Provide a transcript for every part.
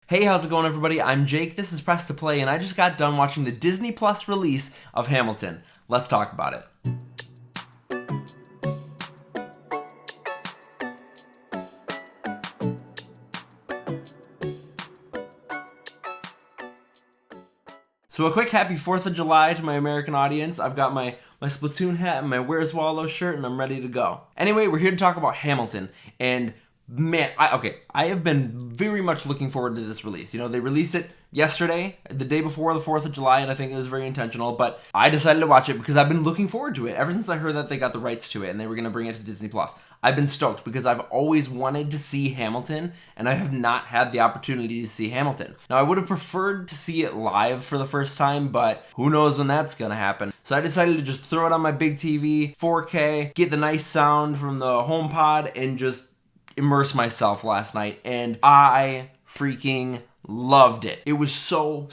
Hey, how's it going, everybody? I'm Jake, this is Press to Play, and I just got done watching the Disney Plus release of Hamilton. Let's talk about it. So a quick happy 4th of July to my American audience. I've got my Splatoon hat and my Where's Waldo shirt, and I'm ready to go. Anyway, we're here to talk about Hamilton, and man, I have been very much looking forward to this release. You know, they released it yesterday, the day before the 4th of July, and I think it was very intentional, but I decided to watch it because I've been looking forward to it ever since I heard that they got the rights to it and they were going to bring it to Disney Plus. I've been stoked because I've always wanted to see Hamilton, and I have not had the opportunity to see Hamilton. Now, I would have preferred to see it live for the first time, but who knows when that's going to happen. So I decided to just throw it on my big TV, 4K, get the nice sound from the HomePod, and just immerse myself last night, and I freaking loved it. It was so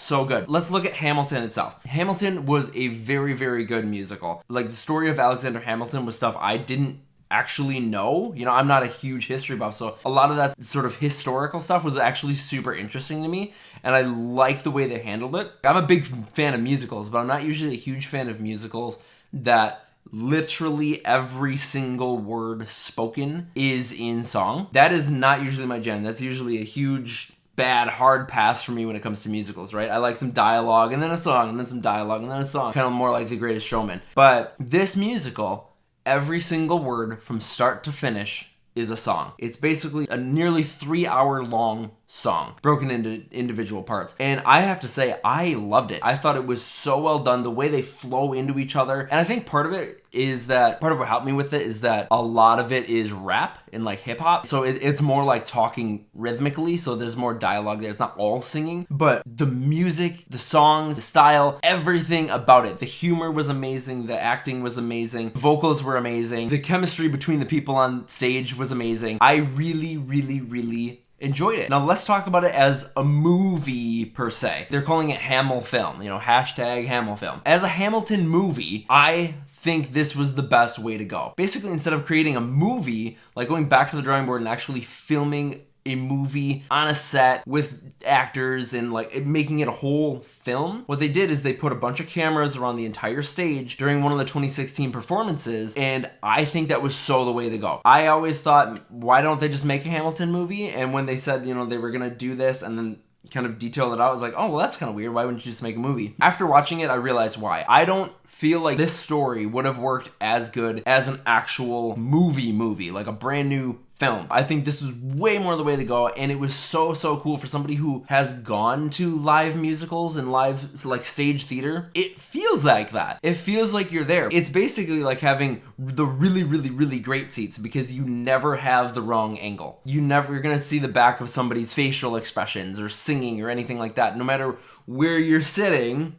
good. Let's look at Hamilton itself. Hamilton was a very, very good musical. Like, the story of Alexander Hamilton was stuff I didn't actually know. You know, I'm not a huge history buff, so a lot of that sort of historical stuff was actually super interesting to me, and I like the way they handled it. I'm a big fan of musicals, but I'm not usually a huge fan of musicals that literally every single word spoken is in song. That is not usually my jam. That's usually a huge bad hard pass for me when it comes to musicals, right? I like some dialogue and then a song and then some dialogue and then a song. Kind of more like The Greatest Showman. But this musical, every single word from start to finish is a song. It's basically a nearly 3-hour long song broken into individual parts, and I have to say I loved it. I thought it was so well done, the way they flow into each other, and I think part of what helped me with it is that a lot of it is rap and like hip hop, so it's more like talking rhythmically, so there's more dialogue there. It's not all singing, but the music, the songs, the style, everything about it, the humor was amazing, the acting was amazing, the vocals were amazing, the chemistry between the people on stage was amazing. I really enjoyed it. Now let's talk about it as a movie per se. They're calling it Hamil Film, you know, hashtag Hamil Film. As a Hamilton movie, I think this was the best way to go. Basically, instead of creating a movie, like going back to the drawing board and actually filming a movie on a set with actors and like making it a whole film, what they did is they put a bunch of cameras around the entire stage during one of the 2016 performances, and I think that was so the way to go. I always thought, why don't they just make a Hamilton movie? And when they said, you know, they were gonna do this and then kind of detailed it out, I was like, oh, well, that's kind of weird. Why wouldn't you just make a movie? After watching it, I realized why. I don't feel like this story would have worked as good as an actual movie, like a brand new film. I think this was way more the way to go, and it was so cool for somebody who has gone to live musicals and live like stage theater. It feels like that. It feels like you're there. It's basically like having the really great seats because you never have the wrong angle. You're gonna see the back of somebody's facial expressions or singing or anything like that. No matter where you're sitting,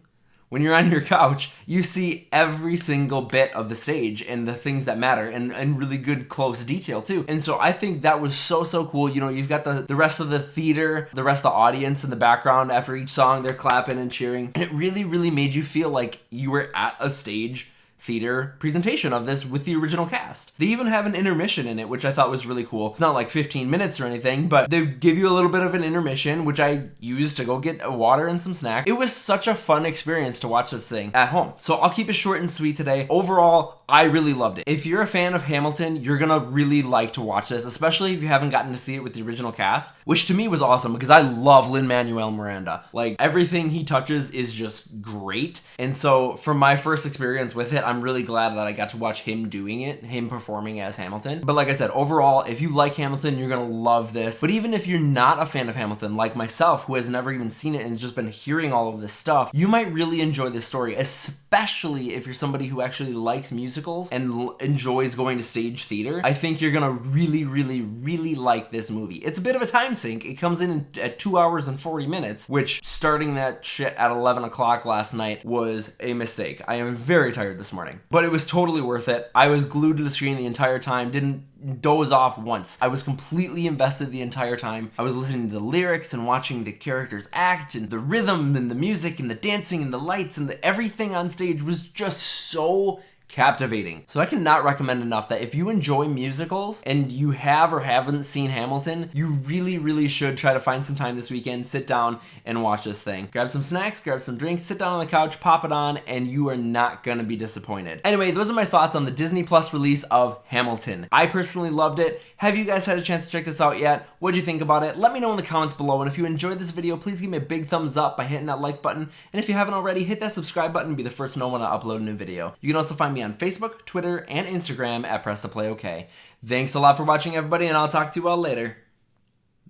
when you're on your couch, you see every single bit of the stage and the things that matter, and really good close detail too. And so I think that was so cool. You know, you've got the rest of the theater, the rest of the audience in the background after each song, they're clapping and cheering. And it really made you feel like you were at a stage theater presentation of this with the original cast. They even have an intermission in it, which I thought was really cool. It's not like 15 minutes or anything, but they give you a little bit of an intermission, which I used to go get a water and some snack. It was such a fun experience to watch this thing at home. So I'll keep it short and sweet today. Overall, I really loved it. If you're a fan of Hamilton, you're gonna really like to watch this, especially if you haven't gotten to see it with the original cast, which to me was awesome because I love Lin-Manuel Miranda. Like, everything he touches is just great. And so for my first experience with it, I'm really glad that I got to watch him doing it, him performing as Hamilton. But like I said, overall, if you like Hamilton, you're gonna love this. But even if you're not a fan of Hamilton, like myself, who has never even seen it and just been hearing all of this stuff, you might really enjoy this story, especially if you're somebody who actually likes musicals and enjoys going to stage theater. I think you're gonna really like this movie. It's a bit of a time sink. It comes in at 2 hours and 40 minutes, which starting that shit at 11 o'clock last night was a mistake. I am very tired this morning. But it was totally worth it. I was glued to the screen the entire time, didn't doze off once. I was completely invested the entire time. I was listening to the lyrics and watching the characters act, and the rhythm and the music and the dancing and the lights and everything on stage was just so captivating. So I cannot recommend enough that if you enjoy musicals and you have or haven't seen Hamilton, you really should try to find some time this weekend, sit down and watch this thing. Grab some snacks, grab some drinks, sit down on the couch, pop it on, and you are not gonna be disappointed. Anyway, those are my thoughts on the Disney Plus release of Hamilton. I personally loved it. Have you guys had a chance to check this out yet? What do you think about it? Let me know in the comments below, and if you enjoyed this video, please give me a big thumbs up by hitting that like button, and if you haven't already, hit that subscribe button and be the first to know when I upload a new video. You can also find me on Facebook, Twitter, and Instagram at Press to Play OK. Thanks a lot for watching, everybody, and I'll talk to you all later.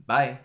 Bye.